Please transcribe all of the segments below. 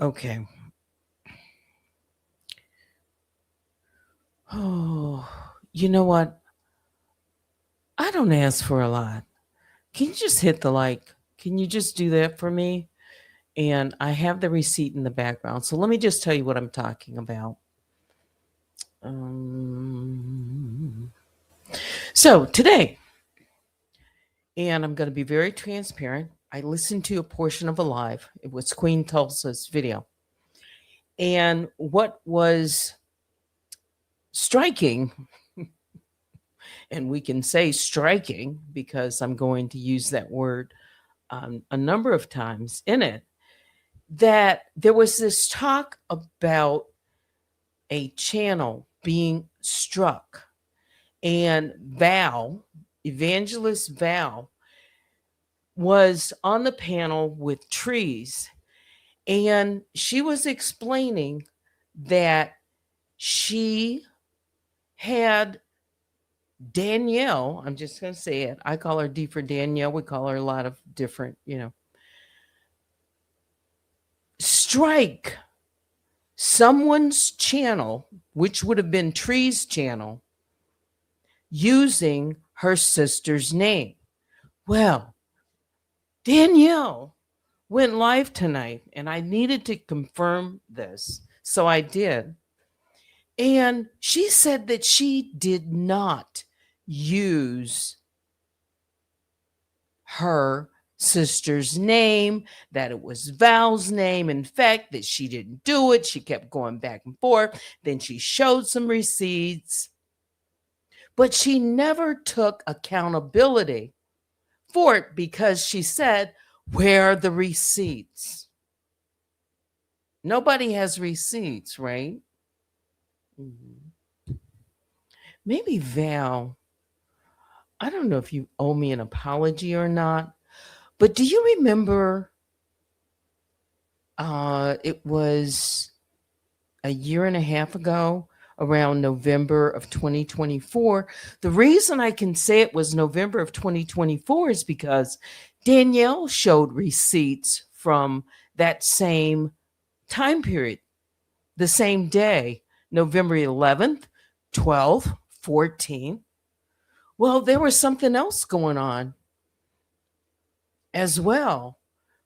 Okay. Oh, you know what? I don't ask for a lot. Can you just hit the like? Can you just do that for me? And I have the receipt in the background. So let me just tell you what I'm talking about. Um, so today, and I'm going to be very transparent. I listened to a portion of a live. It was Queen Tulsa's video. And what was striking, and we can say striking because I'm going to use that word a number of times in it, that there was this talk about a channel being struck. And Val, evangelist Val, was on the panel with Trees. And she was explaining that she had Danielle, I'm just going to say it. I call her D for Danielle. We call her a lot of different, strike someone's channel, which would have been Tree's channel, using her sister's name. Well, Danielle went live tonight, and I needed to confirm this. So I did. And she said that she did not use her sister's name, that it was Val's name. In fact, that she didn't do it. She kept going back and forth. Then she showed some receipts, but she never took accountability for it because she said, "Where are the receipts?" Nobody has receipts, right? Mm-hmm. Maybe Val, I don't know if you owe me an apology or not, but do you remember it was a year and a half ago, around November of 2024? The reason I can say it was November of 2024 is because Danielle showed receipts from that same time period, the same day, November 11th, 12th, 14th. Well, there was something else going on as well.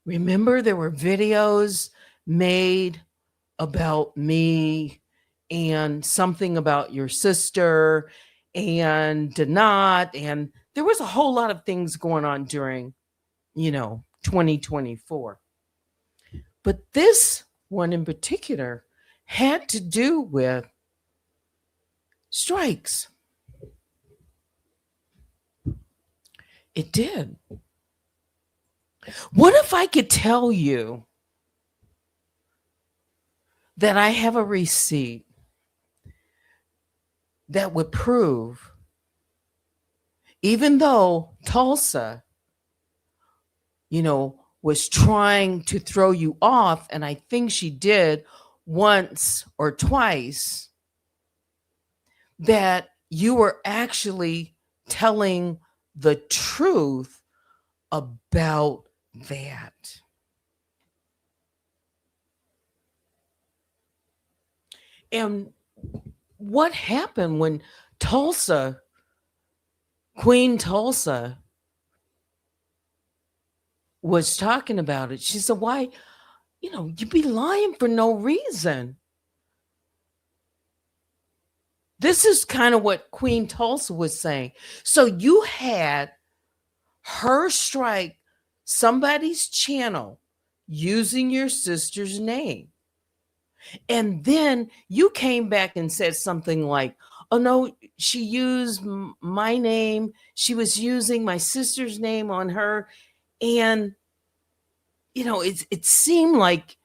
Remember, there were videos made about me and something about your sister and Donat. And there was a whole lot of things going on during, 2024. But this one in particular had to do with strikes. It did. What if I could tell you that I have a receipt that would prove, even though Tulsa, was trying to throw you off, and I think she did once or twice, that you were actually telling the truth about that. And what happened when Tulsa, Queen Tulsa, was talking about it? She said, "Why, you be lying for no reason." This is kind of what Queen Tulsa was saying. So you had her strike somebody's channel using your sister's name. And then you came back and said something like, "Oh no, she used my name. She was using my sister's name on her." And, it seemed like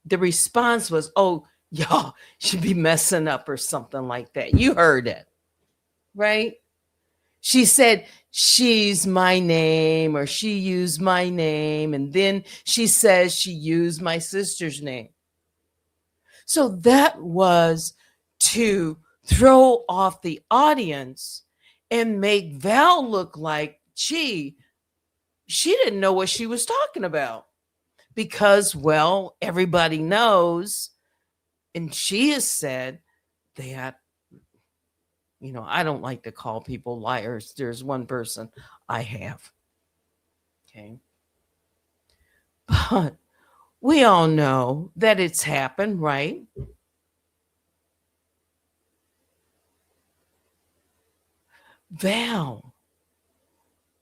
the response was, "Oh, y'all should be messing up," or something like that. You heard it, right? She said, "She's my name," or "She used my name." And then she says she used my sister's name. So that was to throw off the audience and make Val look like, she didn't know what she was talking about, because, well, everybody knows, and she has said that, I don't like to call people liars. There's one person I have. Okay. But we all know that it's happened, right? Val,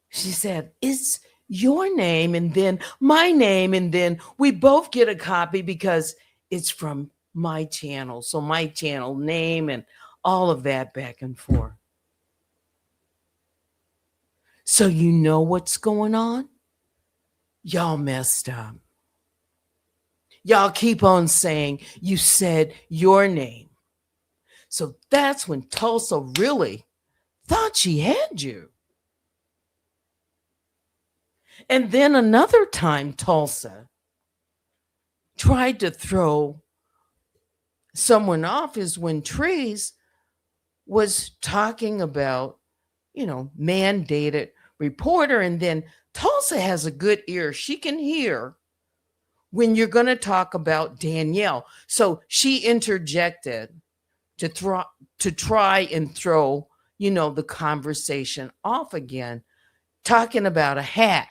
she said, it's your name and then my name, and then we both get a copy because it's from my channel. So my channel name and all of that back and forth. So you know what's going on? Y'all messed up. Y'all keep on saying you said your name. So that's when Tulsa really thought she had you. And then another time, Tulsa tried to throw someone off is when Trees was talking about, mandated reporter. And then Tulsa has a good ear. She can hear when you're going to talk about Danielle. So she interjected to try and throw, the conversation off again, talking about a hat.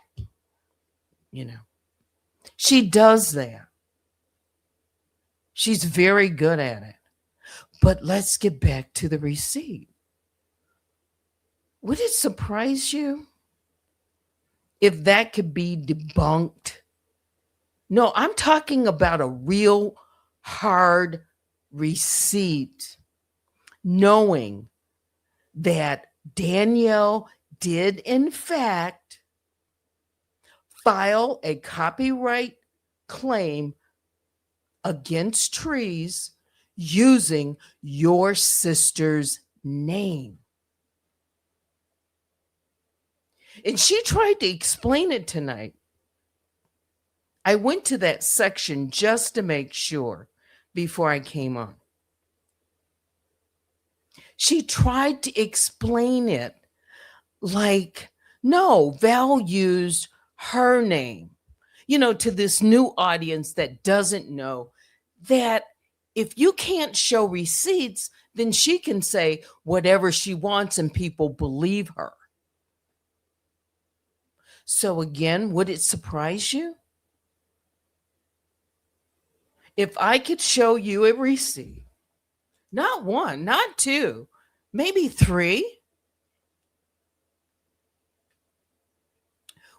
She does that. She's very good at it. But let's get back to the receipt. Would it surprise you if that could be debunked? No, I'm talking about a real hard receipt, knowing that Danielle did, in fact, file a copyright claim against Trees using your sister's name. And she tried to explain it tonight. I went to that section just to make sure before I came on. She tried to explain it like, no, Val used her name, to this new audience that doesn't know that if you can't show receipts, then she can say whatever she wants and people believe her. So again, would it surprise you if I could show you a receipt? Not one, not two, maybe three.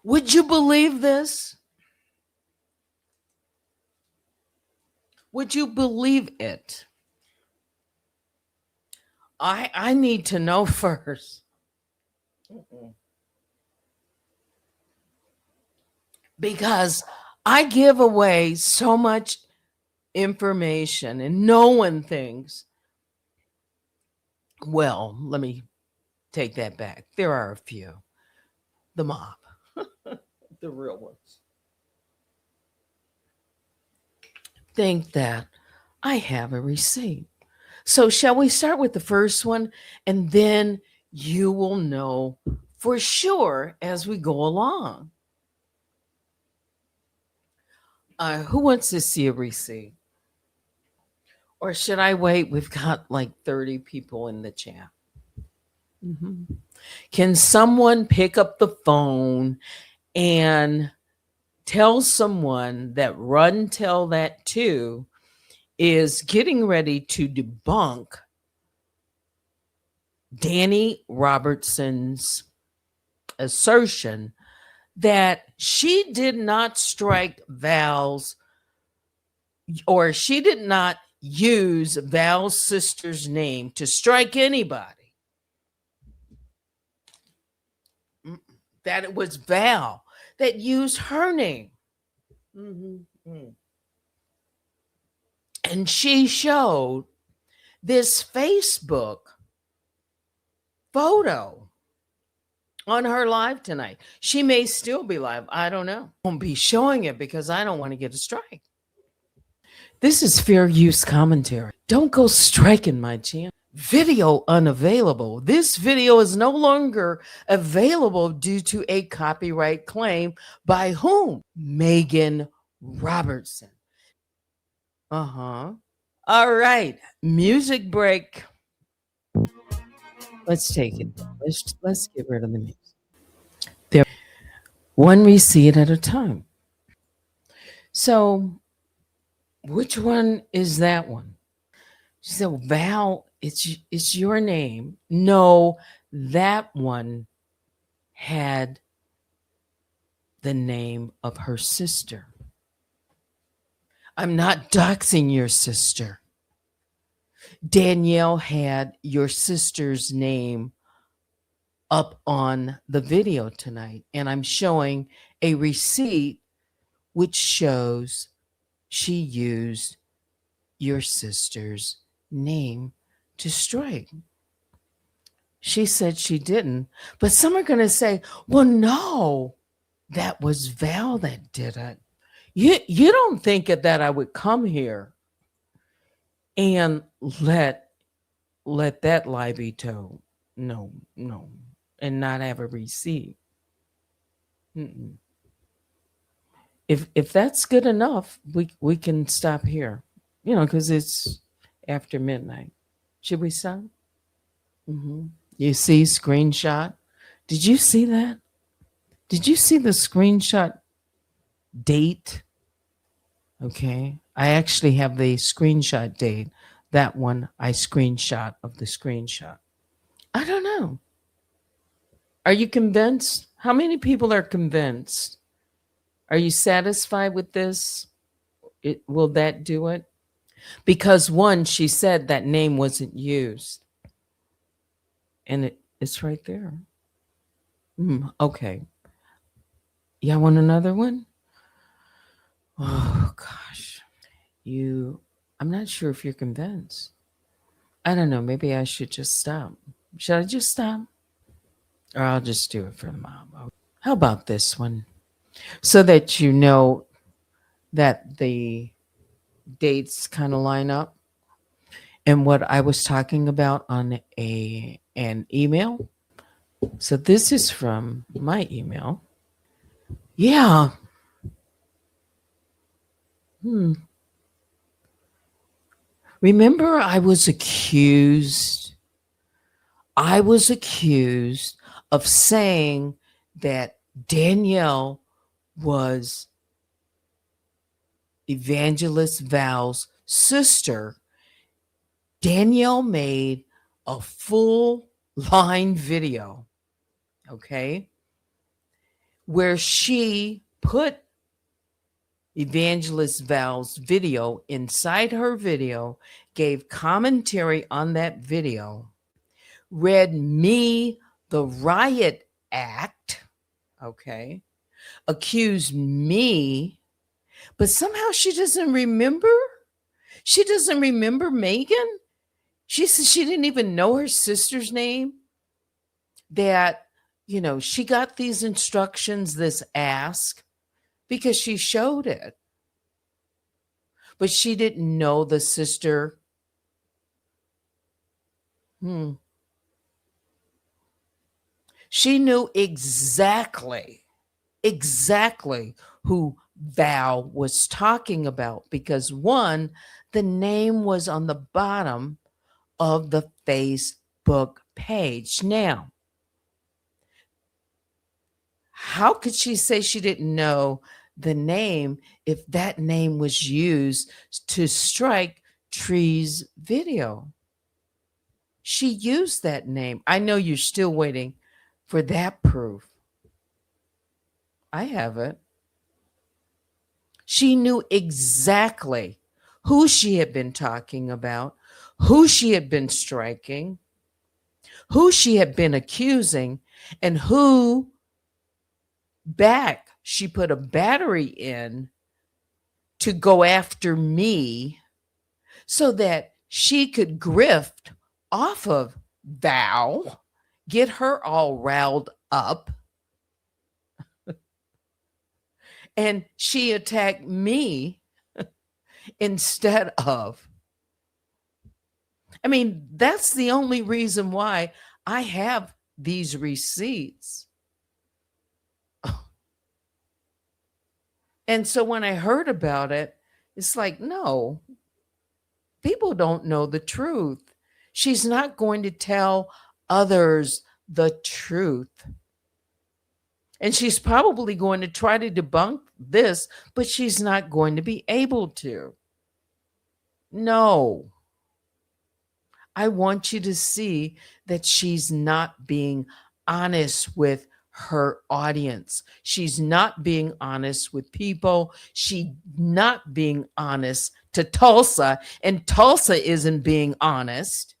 Would you believe this? Would you believe it? I need to know first. Because I give away so much information and no one thinks, well, let me take that back. There are a few. The mob, the real ones, think that I have a receipt. So shall we start with the first one, and then you will know for sure as we go along. Who wants to see a receipt? Or should I wait? We've got like 30 people in the chat. Mm-hmm. Can someone pick up the phone and tell someone that RunTellThatToo is getting ready to debunk Danny Robertson's assertion that she did not strike Val's, or she did not use Val's sister's name to strike anybody. That it was Val that used her name. Mm-hmm. And she showed this Facebook photo on her live tonight. She may still be live. I don't know. I won't be showing it because I don't want to get a strike. This is fair use commentary. Don't go striking my channel. Video unavailable. This video is no longer available due to a copyright claim by whom? Megan Robertson. Uh-huh. All right. Music break. Let's take it. Let's get rid of the music. There, one receipt at a time. So, which one is that one? She said, well, Val, it's your name. No, that one had the name of her sister. I'm not doxing your sister. Danielle had your sister's name up on the video tonight, and I'm showing a receipt which shows she used your sister's name to strike. She said she didn't, but some are going to say, well, no, that was Val that did it. You don't think that I would come here and let that lie be told. No, no, and not have a receipt. Mm-mm. If that's good enough, we can stop here. Because it's after midnight. Should we stop? Hmm. You see screenshot? Did you see that? Did you see the screenshot date? Okay. I actually have the screenshot date. That one I screenshot of the screenshot. I don't know. Are you convinced? How many people are convinced? Are you satisfied with this? Will that do it? Because one, she said that name wasn't used. And it's right there. Okay. Y'all want another one? Oh, gosh. I'm not sure if you're convinced. I don't know. Maybe I should just stop. Should I just stop? Or I'll just do it for the mom. How about this one? So that you know that the dates kind of line up and what I was talking about on an email. So this is from my email. Yeah. Remember I was accused of saying that Danielle was Evangelist Val's sister. Danielle made a full line video, okay, where she put Evangelist Val's video inside her video, gave commentary on that video, read me the riot act, okay, accused me, but somehow she doesn't remember. She doesn't remember Megan. She said she didn't even know her sister's name. That, she got these instructions, this ask, because she showed it. But she didn't know the sister. She knew exactly who Val was talking about because one, the name was on the bottom of the Facebook page. Now, how could she say she didn't know the name if that name was used to strike Tree's video? She used that name. I know you're still waiting for that proof. I have it. She knew exactly who she had been talking about, who she had been striking, who she had been accusing, and who back she put a battery in to go after me so that she could grift off of Val, get her all riled up. And she attacked me instead of. I mean, that's the only reason why I have these receipts. And so when I heard about it, it's like, no, people don't know the truth. She's not going to tell others the truth. And she's probably going to try to debunk this, but she's not going to be able to. No, I want you to see that she's not being honest with her audience. She's not being honest with people. She's not being honest to Tulsa, and Tulsa isn't being honest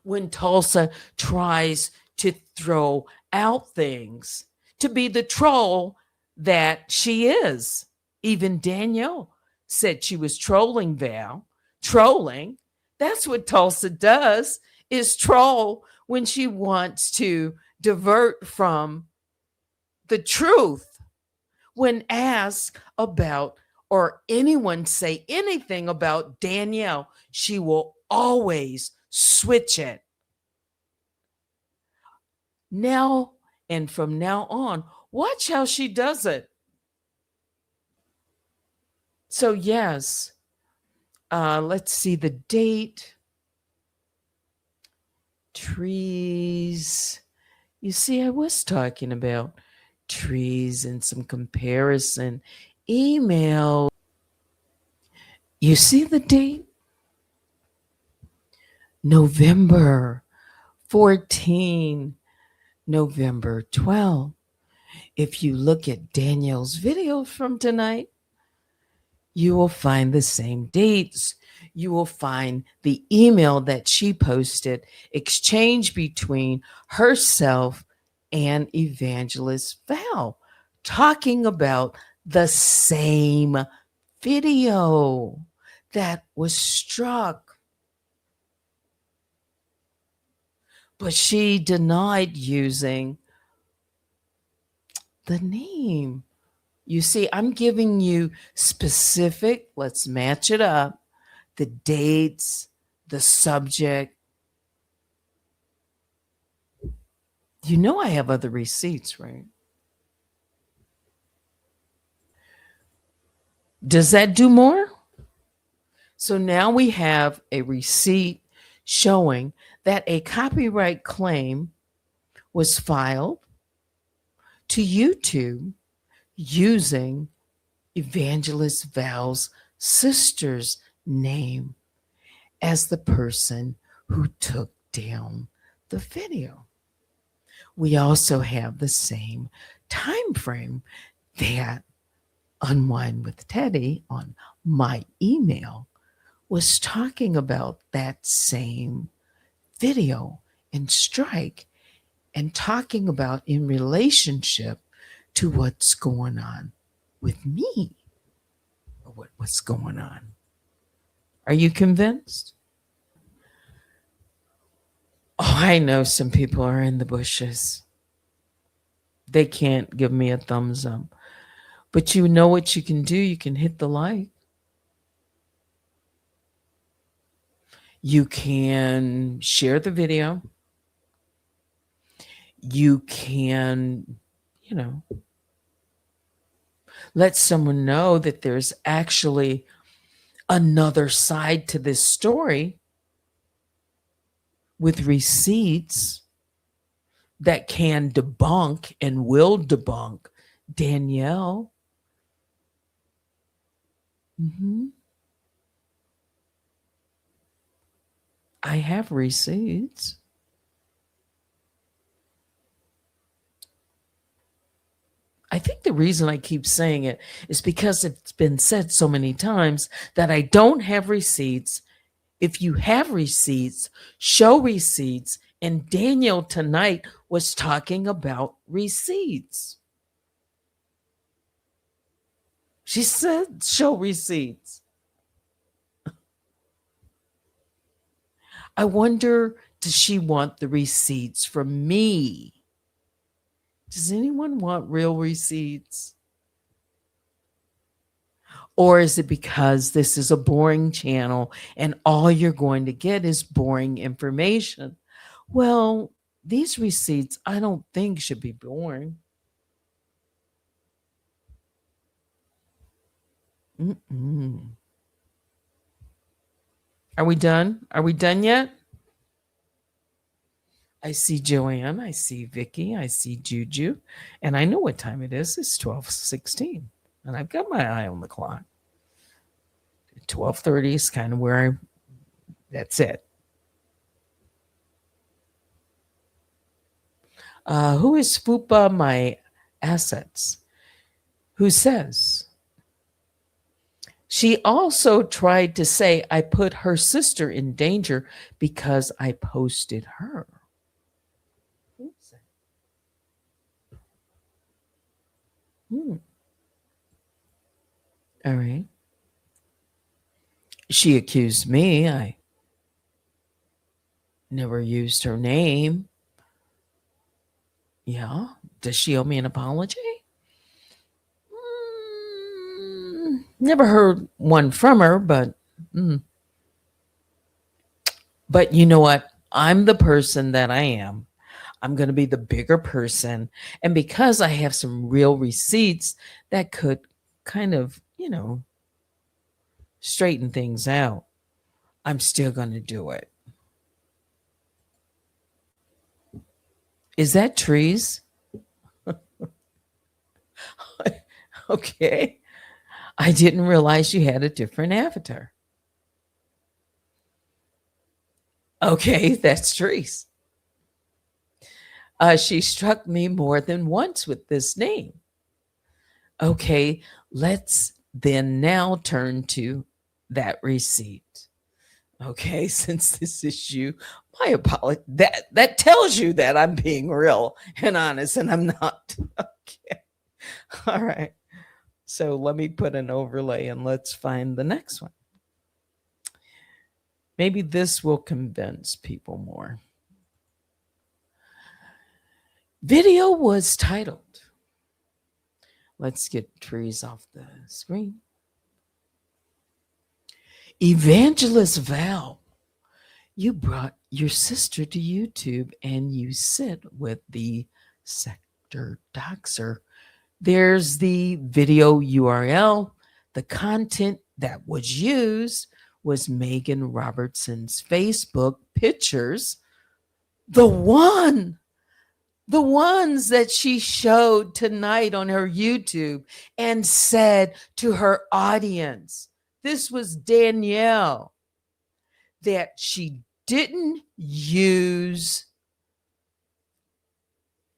when Tulsa tries to throw out things to be the troll that she is. Even Danielle said she was trolling Val. Trolling. That's what Tulsa does, is troll when she wants to divert from the truth. When asked about or anyone say anything about Danielle, she will always switch it. Now and from now on, watch how she does it. So, yes, let's see the date. Trees. You see, I was talking about trees and some comparison email. You see the date? November 14, November 12. If you look at Danielle's video from tonight, you will find the same dates. You will find the email that she posted, exchange between herself and Evangelist Val, talking about the same video that was struck. But she denied using the name. You see, I'm giving you specific, let's match it up, the dates, the subject. You know I have other receipts, right? Does that do more? So now we have a receipt showing that a copyright claim was filed to YouTube using Evangelist Val's sister's name as the person who took down the video. We also have the same time frame that Unwind with Teddy on my email was talking about that same video and strike, and talking about in relationship to what's going on with me, or what's going on. Are you convinced? Oh, I know some people are in the bushes. They can't give me a thumbs up. But you know what you can do? You can hit the like. You can share the video. You can, let someone know that there's actually another side to this story with receipts that can debunk and will debunk Danielle. I have receipts. I think the reason I keep saying it is because it's been said so many times that I don't have receipts. If you have receipts, show receipts. And Danielle tonight was talking about receipts. She said, show receipts. I wonder, does she want the receipts from me? Does anyone want real receipts? Or is it because this is a boring channel and all you're going to get is boring information? Well, these receipts I don't think should be boring. Mm-mm. Are we done? Are we done yet? I see Joanne. I see Vicky. I see Juju. And I know what time it is. It's 12:16. And I've got my eye on the clock. 12:30 is kind of where that's it. Who is Fupa My Assets? Who says? She also tried to say I put her sister in danger because I posted her. Hmm. All right. She accused me. I never used her name. Yeah. Does she owe me an apology? Never heard one from her, but but you know what? I'm the person that I am. I'm going to be the bigger person. And because I have some real receipts that could kind of, straighten things out, I'm still going to do it. Is that trees? Okay. I didn't realize you had a different avatar. Okay, that's trees. She struck me more than once with this name. Okay, let's then now turn to that receipt. Okay, since this is you, my apology. That tells you that I'm being real and honest, and I'm not. Okay. All right. So let me put an overlay and let's find the next one. Maybe this will convince people more. Video was titled. Let's get trees off the screen. Evangelist Val, you brought your sister to YouTube and you sit with the sector doxer. There's the video URL. The content that was used was Megan Robertson's Facebook pictures. The ones that she showed tonight on her YouTube and said to her audience, this was Danielle, that she didn't use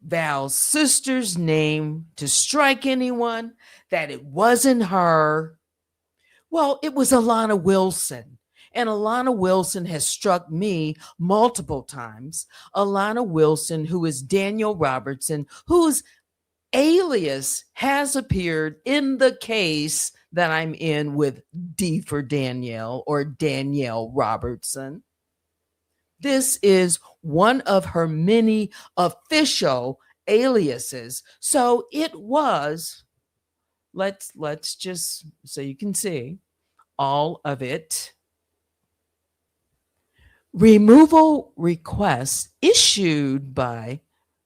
Val's sister's name to strike anyone, that it wasn't her. Well, it was Alana Wilson. And Alana Wilson has struck me multiple times. Alana Wilson, who is Danielle Robertson, whose alias has appeared in the case that I'm in with D for Danielle or Danielle Robertson. This is one of her many official aliases. So it was, let's just so you can see all of it. Removal request issued by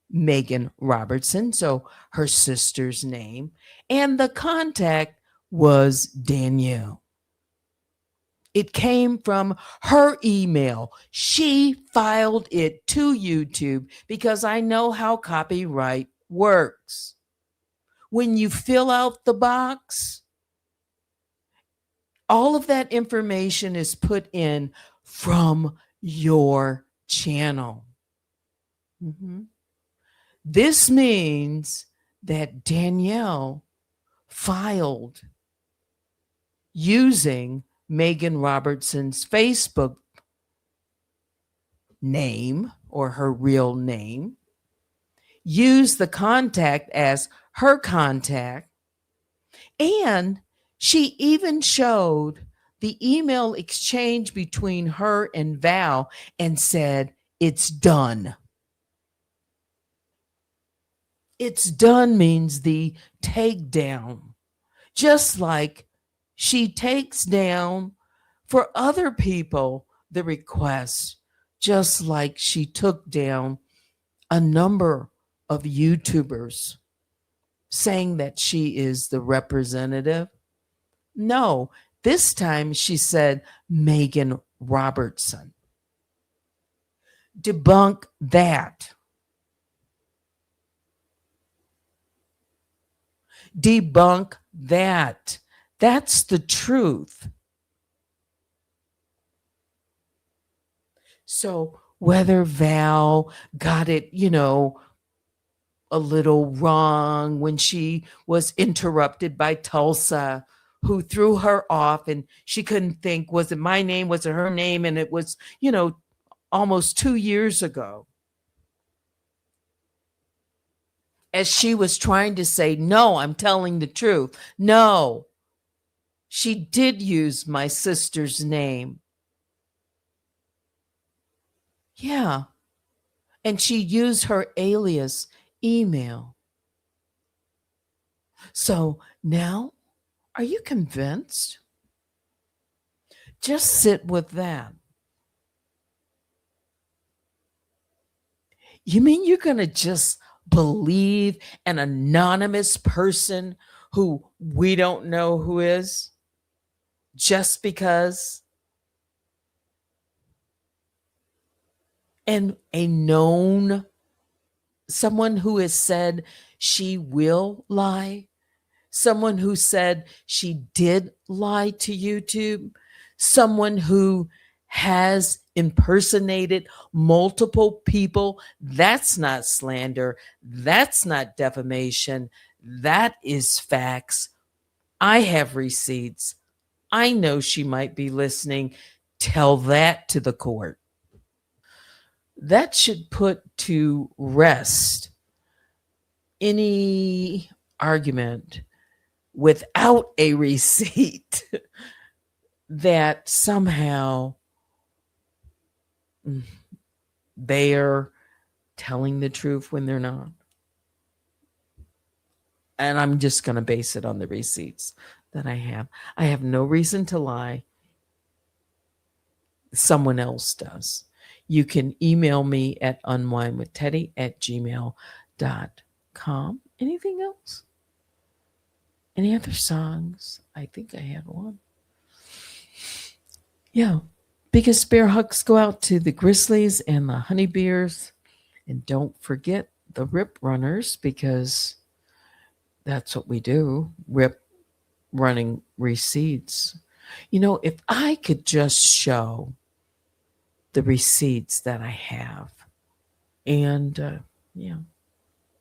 Megan Robertson, so her sister's name, and the contact was Danielle. It came from her email. She filed it to YouTube because I know how copyright works. When you fill out the box, all of that information is put in from your channel. This means that Danielle filed using Megan Robertson's Facebook name or her real name, used the contact as her contact, and she even showed the email exchange between her and Val and said, it's done. It's done means the takedown. Just like she takes down for other people the request, just like she took down a number of YouTubers saying that she is the representative. No, this time she said Megan Robertson. Debunk that. Debunk that. That's the truth. So whether Val got it, a little wrong when she was interrupted by Tulsa, who threw her off and she couldn't think, was it my name? Was it her name? And it was, almost 2 years ago. As she was trying to say, no, I'm telling the truth. No, she did use my sister's name. Yeah. And she used her alias email. So now, are you convinced? Just sit with that. You mean you're going to just believe an anonymous person who we don't know who is just because? And a known someone who has said she will lie, someone who said she did lie to YouTube, someone who has impersonated multiple people. That's not slander. That's not defamation. That is facts. I have receipts. I know she might be listening. Tell that to the court. That should put to rest any argument without a receipt that somehow they're telling the truth when they're not. And I'm just going to base it on the receipts that I have. I have no reason to lie. Someone else does. You can email me at unwinewithteddy@gmail.com. Anything else? Any other songs? I think I had one. Yeah. Biggest bear hugs go out to the Grizzlies and the Honeybears. And don't forget the Rip Runners, because that's what we do. Rip running receipts. If I could just show the receipts that I have. And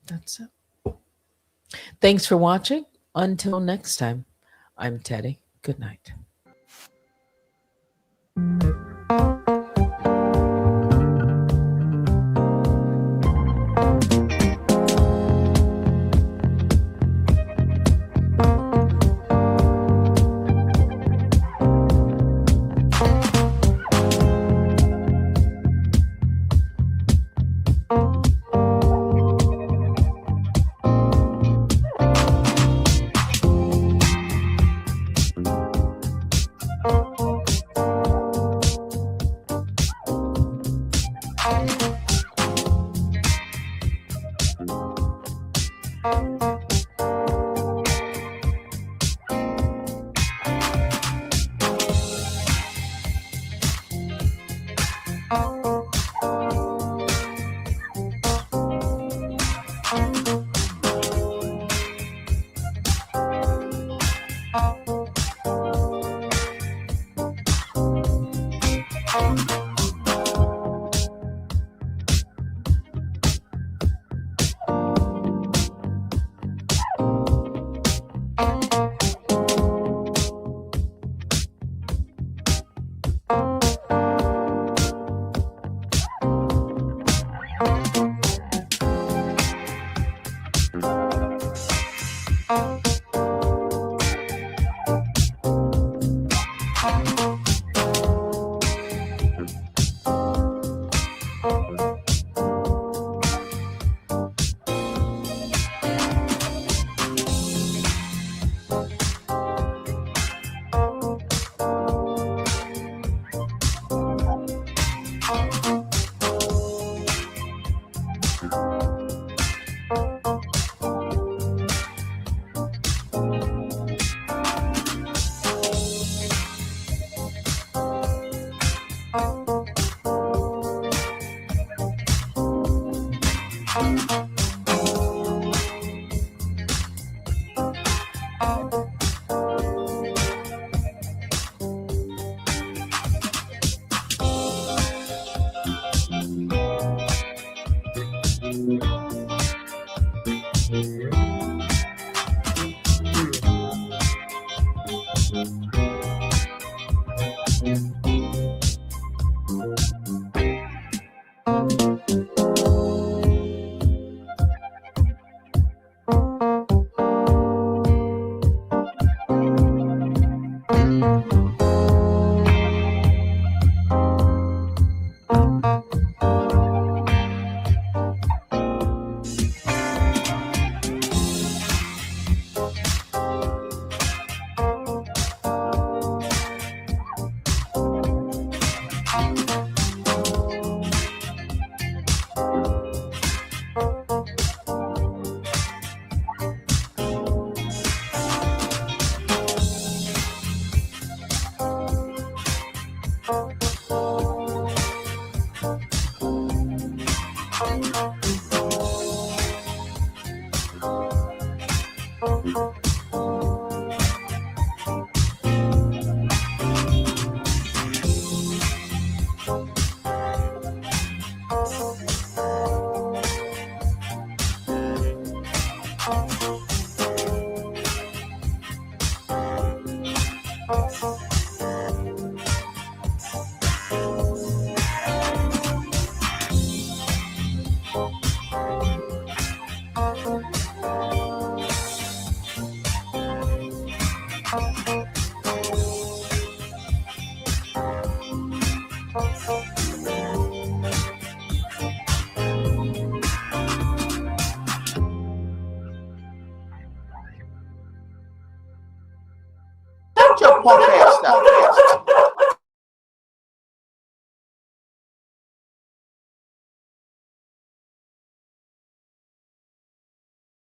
that's it. Thanks for watching. Until next time, I'm Teddy. Good night. Shut your punk ass up.